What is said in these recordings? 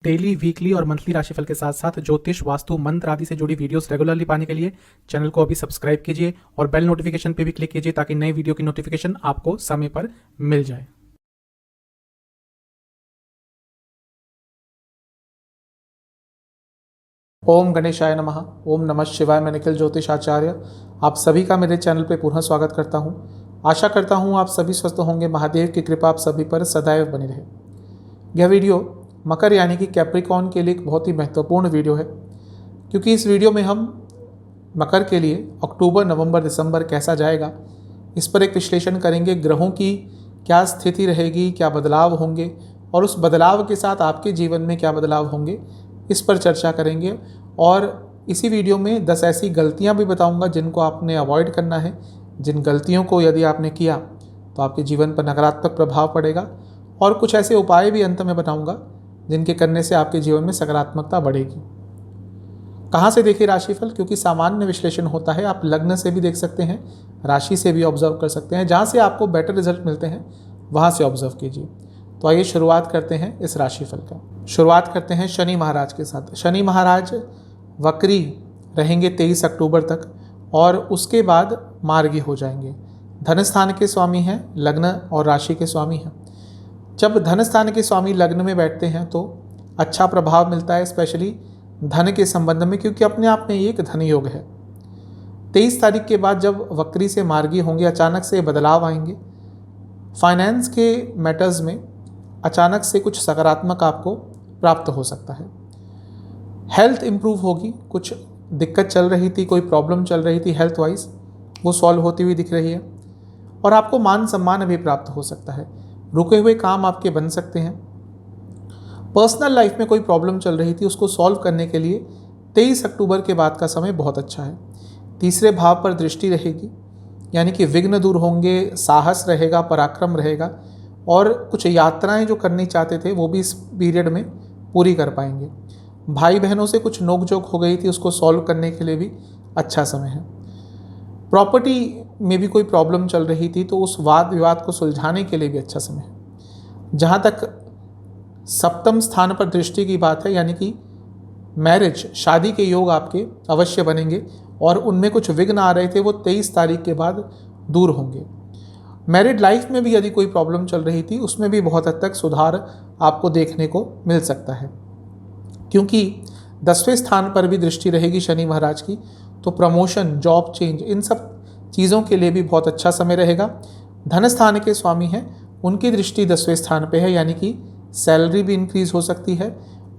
Daily, weekly और monthly राशिफल के साथ साथ ज्योतिष, वास्तु, मंत्र आदि से जुड़ी वीडियोस रेगुलरली पाने के लिए चैनल को अभी सब्सक्राइब कीजिए और बेल नोटिफिकेशन पे भी क्लिक कीजिए ताकि नई वीडियो की नोटिफिकेशन आपको समय पर मिल जाए। ओम गणेशाय नमः। ओम नमः शिवाय। मैं निखिल ज्योतिष आचार्य आप सभी का मेरे चैनल पे पुनः स्वागत करता हूँ। आशा करता हूँ आप सभी स्वस्थ होंगे। महादेव की कृपा आप सभी पर सदैव बनी रहे। यह वीडियो मकर यानी कि कैप्रिकॉर्न के लिए एक बहुत ही महत्वपूर्ण वीडियो है, क्योंकि इस वीडियो में हम मकर के लिए अक्टूबर, नवंबर, दिसंबर कैसा जाएगा इस पर एक विश्लेषण करेंगे। ग्रहों की क्या स्थिति रहेगी, क्या बदलाव होंगे और उस बदलाव के साथ आपके जीवन में क्या बदलाव होंगे, इस पर चर्चा करेंगे। और इसी वीडियो में 10 ऐसी गलतियां भी बताऊंगा जिनको आपने अवॉइड करना है। जिन गलतियों को यदि आपने किया तो आपके जीवन पर नकारात्मक प्रभाव पड़ेगा, और कुछ ऐसे उपाय भी अंत में बताऊंगा जिनके करने से आपके जीवन में सकारात्मकता बढ़ेगी। कहाँ से देखिए राशिफल, क्योंकि सामान्य विश्लेषण होता है। आप लग्न से भी देख सकते हैं, राशि से भी ऑब्जर्व कर सकते हैं। जहाँ से आपको बेटर रिजल्ट मिलते हैं वहाँ से ऑब्जर्व कीजिए। तो आइए शुरुआत करते हैं इस राशिफल का। शुरुआत करते हैं शनि महाराज के साथ। शनि महाराज वक्री रहेंगे 23 अक्टूबर तक और उसके बाद मार्गी हो जाएंगे। धन स्थान के स्वामी हैं, लग्न और राशि के स्वामी हैं। जब धन स्थान के स्वामी लग्न में बैठते हैं तो अच्छा प्रभाव मिलता है, स्पेशली धन के संबंध में, क्योंकि अपने आप में एक धन योग है। 23 तारीख के बाद जब वक्री से मार्गी होंगे, अचानक से बदलाव आएंगे। फाइनेंस के मैटर्स में अचानक से कुछ सकारात्मक आपको प्राप्त हो सकता है। हेल्थ इंप्रूव होगी। कुछ दिक्कत चल रही थी, कोई प्रॉब्लम चल रही थी हेल्थ वाइज, वो सॉल्व होती हुई दिख रही है। और आपको मान सम्मान भी प्राप्त हो सकता है। रुके हुए काम आपके बन सकते हैं। पर्सनल लाइफ में कोई प्रॉब्लम चल रही थी, उसको सॉल्व करने के लिए 23 अक्टूबर के बाद का समय बहुत अच्छा है। तीसरे भाव पर दृष्टि रहेगी, यानी कि विघ्न दूर होंगे, साहस रहेगा, पराक्रम रहेगा, और कुछ यात्राएं जो करनी चाहते थे वो भी इस पीरियड में पूरी कर पाएंगे। भाई बहनों से कुछ नोकझोंक हो गई थी, उसको सॉल्व करने के लिए भी अच्छा समय है। प्रॉपर्टी में भी कोई प्रॉब्लम चल रही थी तो उस वाद विवाद को सुलझाने के लिए भी अच्छा समय है। जहाँ तक सप्तम स्थान पर दृष्टि की बात है, यानी कि मैरिज, शादी के योग आपके अवश्य बनेंगे और उनमें कुछ विघ्न आ रहे थे वो 23 तारीख के बाद दूर होंगे। मैरिड लाइफ में भी यदि कोई प्रॉब्लम चल रही थी उसमें भी बहुत हद तक सुधार आपको देखने को मिल सकता है, क्योंकि 10वें स्थान पर भी दृष्टि रहेगी शनि महाराज की। तो प्रमोशन, जॉब चेंज, इन सब चीज़ों के लिए भी बहुत अच्छा समय रहेगा। धन स्थान के स्वामी हैं, उनकी दृष्टि 10वें स्थान पे है, यानी कि सैलरी भी इंक्रीज हो सकती है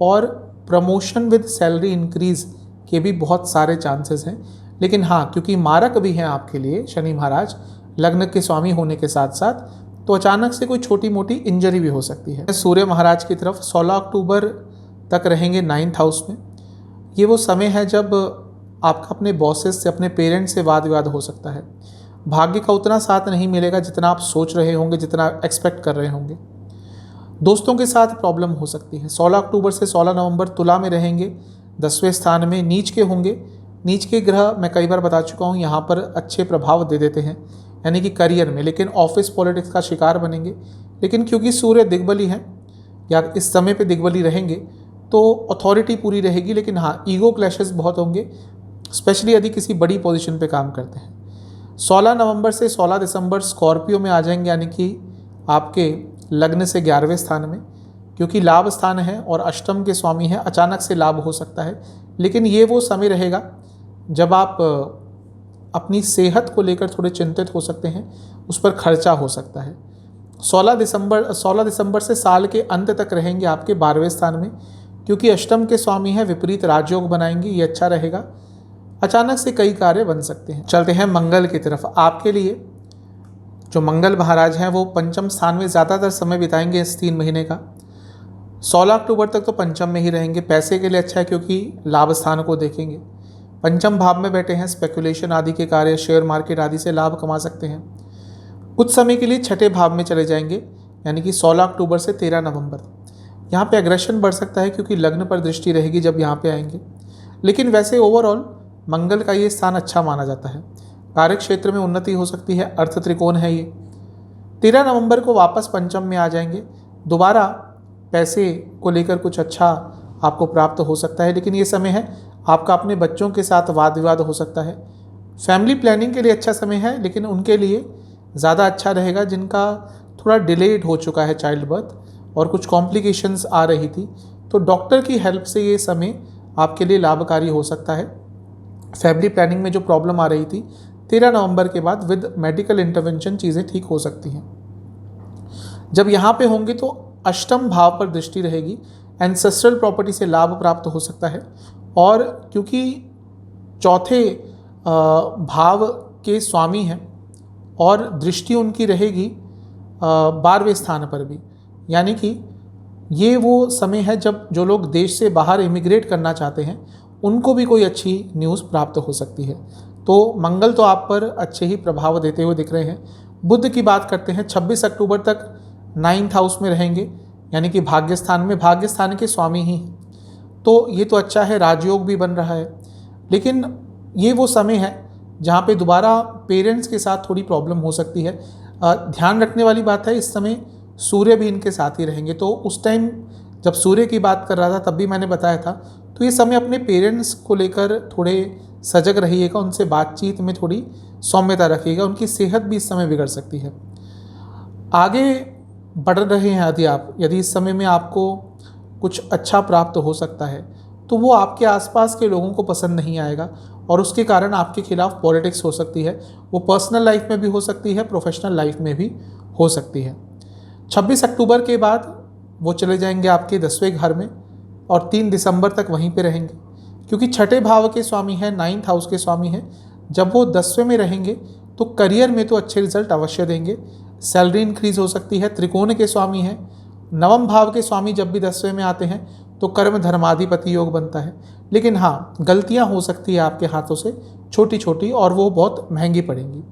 और प्रमोशन विद सैलरी इंक्रीज के भी बहुत सारे चांसेस हैं। लेकिन हाँ, क्योंकि मारक भी हैं आपके लिए शनि महाराज, लग्न के स्वामी होने के साथ साथ, तो अचानक से कोई छोटी मोटी इंजरी भी हो सकती है। सूर्य महाराज की तरफ 16 अक्टूबर तक रहेंगे 9th हाउस में। ये वो समय है जब आपका अपने बॉसेस से, अपने पेरेंट्स से वाद विवाद हो सकता है। भाग्य का उतना साथ नहीं मिलेगा जितना आप सोच रहे होंगे, जितना एक्सपेक्ट कर रहे होंगे। दोस्तों के साथ प्रॉब्लम हो सकती है। 16 अक्टूबर से 16 नवंबर तुला में रहेंगे, 10वें स्थान में नीच के होंगे। नीच के ग्रह मैं कई बार बता चुका हूँ यहाँ पर अच्छे प्रभाव दे देते हैं, यानी कि करियर में, लेकिन ऑफिस पॉलिटिक्स का शिकार बनेंगे। लेकिन क्योंकि सूर्य दिग्बली हैं या इस समय पे दिग्बली रहेंगे तो अथॉरिटी पूरी रहेगी, लेकिन हाँ, ईगो क्लैशेस बहुत होंगे, स्पेशली यदि किसी बड़ी पोजीशन पे काम करते हैं। 16 नवंबर से 16 दिसंबर स्कॉर्पियो में आ जाएंगे, यानी कि आपके लग्न से 11वें स्थान में, क्योंकि लाभ स्थान है और अष्टम के स्वामी हैं। अचानक से लाभ हो सकता है, लेकिन ये वो समय रहेगा जब आप अपनी सेहत को लेकर थोड़े चिंतित हो सकते हैं, उस पर खर्चा हो सकता है। 16 दिसंबर से साल के अंत तक रहेंगे आपके 12वें स्थान में, क्योंकि अष्टम के स्वामी हैं, विपरीत राजयोग बनाएंगे, ये अच्छा रहेगा। अचानक से कई कार्य बन सकते हैं। चलते हैं मंगल की तरफ। आपके लिए जो मंगल महाराज हैं वो पंचम स्थान में ज़्यादातर समय बिताएंगे इस 3 महीने का। 16 अक्टूबर तक तो पंचम में ही रहेंगे। पैसे के लिए अच्छा है, क्योंकि लाभ स्थान को देखेंगे। पंचम भाव में बैठे हैं, स्पेकुलेशन आदि के कार्य, शेयर मार्केट आदि से लाभ कमा सकते हैं। कुछ समय के लिए छठे भाव में चले जाएंगे, यानी कि 16 अक्टूबर से 13 नवंबर। यहाँ पे एग्रेशन बढ़ सकता है, क्योंकि लग्न पर दृष्टि रहेगी जब यहाँ पे आएंगे। लेकिन वैसे ओवरऑल मंगल का ये स्थान अच्छा माना जाता है। कार्य क्षेत्र में उन्नति हो सकती है, अर्थ त्रिकोण है ये। 13 नवंबर को वापस पंचम में आ जाएंगे। दोबारा पैसे को लेकर कुछ अच्छा आपको प्राप्त हो सकता है, लेकिन ये समय है आपका अपने बच्चों के साथ वाद विवाद हो सकता है। फैमिली प्लानिंग के लिए अच्छा समय है, लेकिन उनके लिए ज़्यादा अच्छा रहेगा जिनका थोड़ा डिलेड हो चुका है चाइल्ड बर्थ और कुछ कॉम्प्लिकेशंस आ रही थी, तो डॉक्टर की हेल्प से ये समय आपके लिए लाभकारी हो सकता है। फैमिली प्लानिंग में जो प्रॉब्लम आ रही थी 13 नवंबर के बाद विद मेडिकल इंटरवेंशन चीज़ें ठीक हो सकती हैं। जब यहाँ पे होंगे तो अष्टम भाव पर दृष्टि रहेगी, एंसेस्ट्रल प्रॉपर्टी से लाभ प्राप्त हो सकता है। और क्योंकि चौथे भाव के स्वामी हैं और दृष्टि उनकी रहेगी 12वें स्थान पर भी, यानी कि ये वो समय है जब जो लोग देश से बाहर इमिग्रेट करना चाहते हैं उनको भी कोई अच्छी न्यूज़ प्राप्त हो सकती है। तो मंगल तो आप पर अच्छे ही प्रभाव देते हुए दिख रहे हैं। बुध की बात करते हैं, 26 अक्टूबर तक 9th हाउस में रहेंगे, यानी कि भाग्यस्थान में, भाग्यस्थान के स्वामी ही हैं, तो ये तो अच्छा है, राजयोग भी बन रहा है। लेकिन ये वो समय है जहाँ पे दोबारा पेरेंट्स के साथ थोड़ी प्रॉब्लम हो सकती है। ध्यान रखने वाली बात है, इस समय सूर्य भी इनके साथ ही रहेंगे, तो उस टाइम जब सूर्य की बात कर रहा था तब भी मैंने बताया था, तो ये समय अपने पेरेंट्स को लेकर थोड़े सजग रहिएगा, उनसे बातचीत में थोड़ी सौम्यता रखिएगा, उनकी सेहत भी इस समय बिगड़ सकती है। आगे बढ़ रहे हैं यदि इस समय में आपको कुछ अच्छा प्राप्त हो सकता है तो वो आपके आसपास के लोगों को पसंद नहीं आएगा और उसके कारण आपके खिलाफ पॉलिटिक्स हो सकती है। वो पर्सनल लाइफ में भी हो सकती है, प्रोफेशनल लाइफ में भी हो सकती है। 26 अक्टूबर के बाद वो चले जाएंगे आपके 10वें घर में और 3 दिसंबर तक वहीं पे रहेंगे, क्योंकि छठे भाव के स्वामी हैं, 9th हाउस के स्वामी हैं। जब वो 10वें में रहेंगे तो करियर में तो अच्छे रिजल्ट अवश्य देंगे, सैलरी इंक्रीज हो सकती है। त्रिकोण के स्वामी हैं, 9वें भाव के स्वामी जब भी 10वें में आते हैं तो कर्म धर्माधिपति योग बनता है। लेकिन हाँ, गलतियाँ हो सकती है आपके हाथों से छोटी छोटी, और वो बहुत महंगी पड़ेंगी।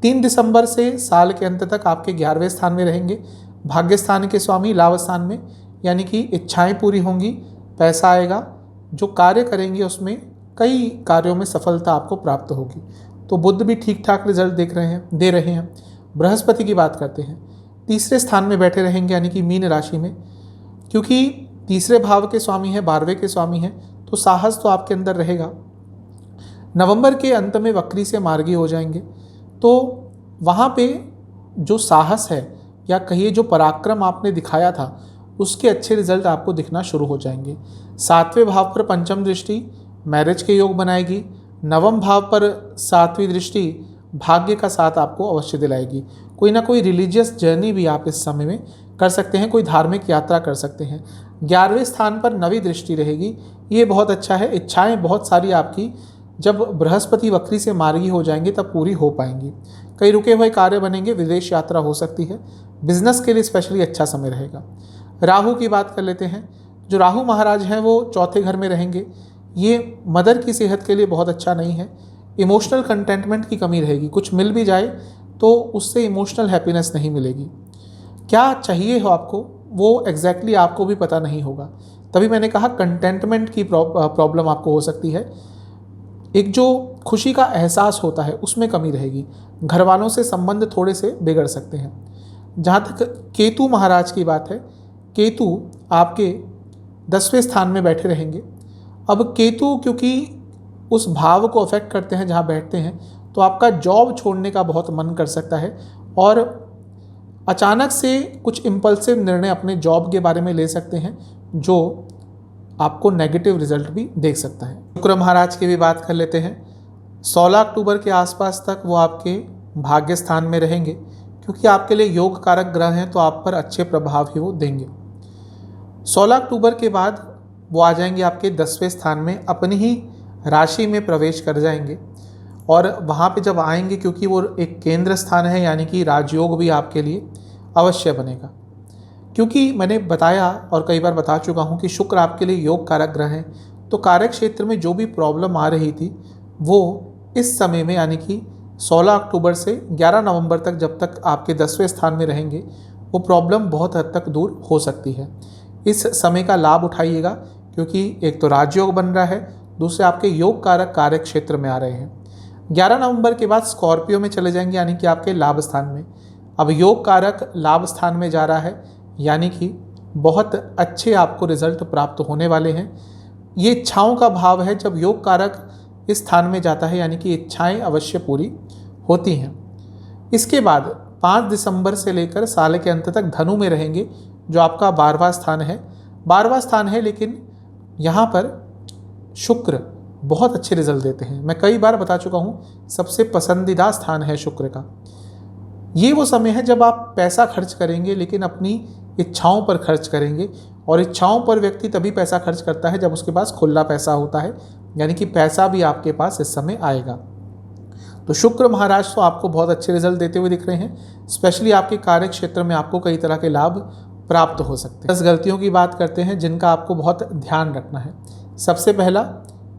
3 दिसंबर से साल के अंत तक आपके 11वें स्थान में रहेंगे, भाग्यस्थान के स्वामी लाभ स्थान में, यानी कि इच्छाएं पूरी होंगी, पैसा आएगा, जो कार्य करेंगे उसमें कई कार्यों में सफलता आपको प्राप्त होगी। तो बुध भी ठीक ठाक रिजल्ट दे रहे हैं। बृहस्पति की बात करते हैं, 3रे स्थान में बैठे रहेंगे, यानी कि मीन राशि में, क्योंकि 3रे भाव के स्वामी हैं, 12वें के स्वामी हैं, तो साहस तो आपके अंदर रहेगा। नवंबर के अंत में वक्री से मार्गी हो जाएंगे, तो वहाँ पे जो साहस है या कहिए जो पराक्रम आपने दिखाया था उसके अच्छे रिजल्ट आपको दिखना शुरू हो जाएंगे। 7वें भाव पर पंचम दृष्टि मैरिज के योग बनाएगी, 9वें भाव पर 7वीं दृष्टि भाग्य का साथ आपको अवश्य दिलाएगी। कोई ना कोई रिलीजियस जर्नी भी आप इस समय में कर सकते हैं, कोई धार्मिक यात्रा कर सकते हैं। 11वें स्थान पर 9वीं दृष्टि रहेगी, ये बहुत अच्छा है। इच्छाएं बहुत सारी आपकी जब बृहस्पति वक्री से मार्गी हो जाएंगे तब पूरी हो पाएंगी। कई रुके हुए कार्य बनेंगे, विदेश यात्रा हो सकती है, बिजनेस के लिए स्पेशली अच्छा समय रहेगा। राहु की बात कर लेते हैं, जो राहु महाराज हैं वो 4थे घर में रहेंगे, ये मदर की सेहत के लिए बहुत अच्छा नहीं है। इमोशनल कंटेंटमेंट की कमी रहेगी, कुछ मिल भी जाए तो उससे इमोशनल हैप्पीनेस नहीं मिलेगी। क्या चाहिए हो आपको वो एग्जैक्टली आपको भी पता नहीं होगा, तभी मैंने कहा कंटेंटमेंट की प्रॉब्लम आपको हो सकती है। एक जो खुशी का एहसास होता है उसमें कमी रहेगी, घर वालों से संबंध थोड़े से बिगड़ सकते हैं। जहाँ तक केतु महाराज की बात है, केतु आपके 10वें स्थान में बैठे रहेंगे। अब केतु क्योंकि उस भाव को अफेक्ट करते हैं जहाँ बैठते हैं, तो आपका जॉब छोड़ने का बहुत मन कर सकता है और अचानक से कुछ इम्पल्सिव निर्णय अपने जॉब के बारे में ले सकते हैं जो आपको नेगेटिव रिजल्ट भी देख सकता है। शुक्र महाराज की भी बात कर लेते हैं, 16 अक्टूबर के आसपास तक वो आपके भाग्य स्थान में रहेंगे, क्योंकि आपके लिए योग कारक ग्रह हैं तो आप पर अच्छे प्रभाव ही वो देंगे। 16 अक्टूबर के बाद वो आ जाएंगे आपके 10वें स्थान में, अपनी ही राशि में प्रवेश कर जाएंगे और वहाँ पे जब आएंगे, क्योंकि वो एक केंद्र स्थान है, यानी कि राजयोग भी आपके लिए अवश्य बनेगा। क्योंकि मैंने बताया और कई बार बता चुका हूँ कि शुक्र आपके लिए योग कारक ग्रह है, तो कार्य क्षेत्र में जो भी प्रॉब्लम आ रही थी वो इस समय में, यानी कि 16 अक्टूबर से 11 नवंबर तक जब तक आपके 10वें स्थान में रहेंगे, वो प्रॉब्लम बहुत हद तक दूर हो सकती है। इस समय का लाभ उठाइएगा, क्योंकि एक तो राजयोग बन रहा है, दूसरे आपके योग कारक कार्य क्षेत्र में आ रहे हैं। 11 नवंबर के बाद स्कॉर्पियो में चले जाएंगे, यानी कि आपके लाभ स्थान में। अब योग कारक लाभ स्थान में जा रहा है, यानी कि बहुत अच्छे आपको रिजल्ट प्राप्त होने वाले हैं। ये इच्छाओं का भाव है, जब योग कारक इस स्थान में जाता है यानी कि इच्छाएं अवश्य पूरी होती हैं। इसके बाद 5 दिसंबर से लेकर साल के अंत तक धनु में रहेंगे, जो आपका 12वां स्थान है। 12वां स्थान है, लेकिन यहाँ पर शुक्र बहुत अच्छे रिजल्ट देते हैं। मैं कई बार बता चुका हूँ, सबसे पसंदीदा स्थान है शुक्र का। ये वो समय है जब आप पैसा खर्च करेंगे, लेकिन अपनी इच्छाओं पर खर्च करेंगे। और इच्छाओं पर व्यक्ति तभी पैसा खर्च करता है जब उसके पास खुला पैसा होता है, यानी कि पैसा भी आपके पास इस समय आएगा। तो शुक्र महाराज तो आपको बहुत अच्छे रिजल्ट देते हुए दिख रहे हैं। स्पेशली आपके कार्य क्षेत्र में आपको कई तरह के लाभ प्राप्त हो सकते हैं। 10 गलतियों की बात करते हैं जिनका आपको बहुत ध्यान रखना है। सबसे पहला,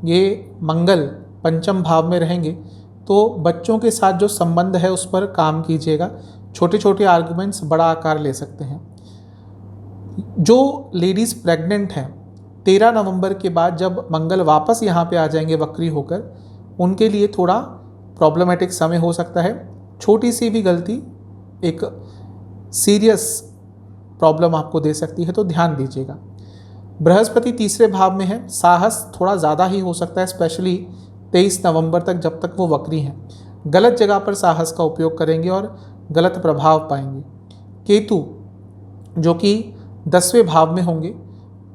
ये मंगल पंचम भाव में रहेंगे, तो बच्चों के साथ जो संबंध है उस पर काम कीजिएगा। छोटे छोटे आर्गुमेंट्स बड़ा आकार ले सकते हैं। जो लेडीज़ प्रेग्नेंट हैं, 13 नवंबर के बाद जब मंगल वापस यहाँ पे आ जाएंगे वक्री होकर, उनके लिए थोड़ा प्रॉब्लमेटिक समय हो सकता है। छोटी सी भी गलती एक सीरियस प्रॉब्लम आपको दे सकती है, तो ध्यान दीजिएगा। बृहस्पति तीसरे भाव में है, साहस थोड़ा ज़्यादा ही हो सकता है, स्पेशली 23 नवंबर तक जब तक वो वक्री हैं। गलत जगह पर साहस का उपयोग करेंगे और गलत प्रभाव पाएंगे। केतु जो कि 10वें भाव में होंगे,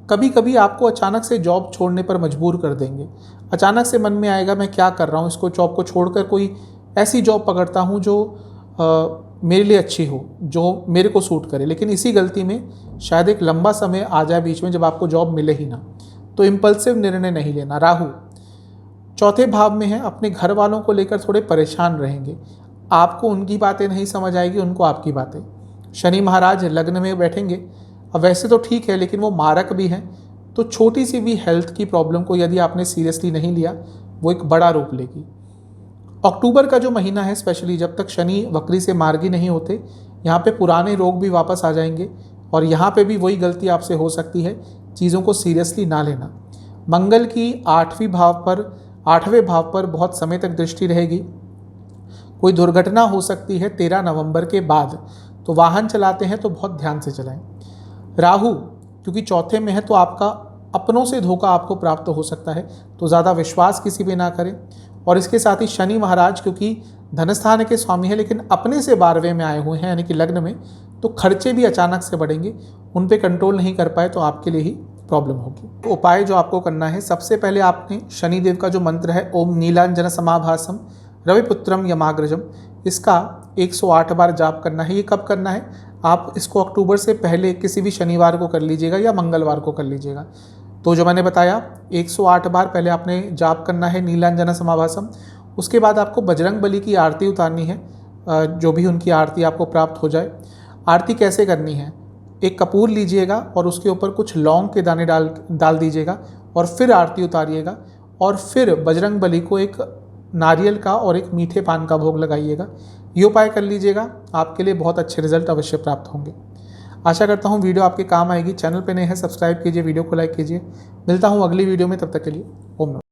कभी कभी आपको अचानक से जॉब छोड़ने पर मजबूर कर देंगे। अचानक से मन में आएगा मैं क्या कर रहा हूँ, इसको जॉब को छोड़कर कोई ऐसी जॉब पकड़ता हूँ जो मेरे लिए अच्छी हो, जो मेरे को सूट करे। लेकिन इसी गलती में शायद एक लंबा समय आ जाए बीच में जब आपको जॉब मिले ही ना। तो इम्पल्सिव निर्णय नहीं लेना। राहु चौथे भाव में है, अपने घर वालों को लेकर थोड़े परेशान रहेंगे। आपको उनकी बातें नहीं समझ आएगी, उनको आपकी बातें। शनि महाराज लग्न में बैठेंगे। अब वैसे तो ठीक है, लेकिन वो मारक भी हैं, तो छोटी सी भी हेल्थ की प्रॉब्लम को यदि आपने सीरियसली नहीं लिया, वो एक बड़ा रूप लेगी। अक्टूबर का जो महीना है, स्पेशली जब तक शनि वक्री से मार्गी नहीं होते, यहाँ पे पुराने रोग भी वापस आ जाएंगे। और यहाँ पे भी वही गलती आपसे हो सकती है, चीज़ों को सीरियसली ना लेना। मंगल की 8वें भाव पर बहुत समय तक दृष्टि रहेगी। कोई दुर्घटना हो सकती है 13 नवंबर के बाद, तो वाहन चलाते हैं तो बहुत ध्यान से चलाएं। राहु क्योंकि चौथे में है, तो आपका अपनों से धोखा आपको प्राप्त हो सकता है, तो ज़्यादा विश्वास किसी पे ना करें। और इसके साथ ही शनि महाराज क्योंकि धनस्थान के स्वामी है, लेकिन अपने से 12वें में आए हुए हैं यानी कि लग्न में, तो खर्चे भी अचानक से बढ़ेंगे। उन पे कंट्रोल नहीं कर पाए तो आपके लिए ही प्रॉब्लम होगी। तो उपाय जो आपको करना है, सबसे पहले आपने शनिदेव का जो मंत्र है, ओम नीलांजन समाभासम रविपुत्रम यमाग्रजम, इसका 108 बार जाप करना है। ये कब करना है? आप इसको अक्टूबर से पहले किसी भी शनिवार को कर लीजिएगा या मंगलवार को कर लीजिएगा। तो जो मैंने बताया 108 बार पहले आपने जाप करना है नीलांजन समाभासम। उसके बाद आपको बजरंग बली की आरती उतारनी है, जो भी उनकी आरती आपको प्राप्त हो जाए। आरती कैसे करनी है? एक कपूर लीजिएगा और उसके ऊपर कुछ लौंग के दाने डाल दीजिएगा और फिर आरती उतारिएगा। और फिर बजरंग बली को एक नारियल का और एक मीठे पान का भोग लगाइएगा। ये उपाय कर लीजिएगा, आपके लिए बहुत अच्छे रिजल्ट अवश्य प्राप्त होंगे। आशा करता हूँ वीडियो आपके काम आएगी। चैनल पे नए हैं, सब्सक्राइब कीजिए, वीडियो को लाइक कीजिए। मिलता हूँ अगली वीडियो में, तब तक के लिए ओम नमः।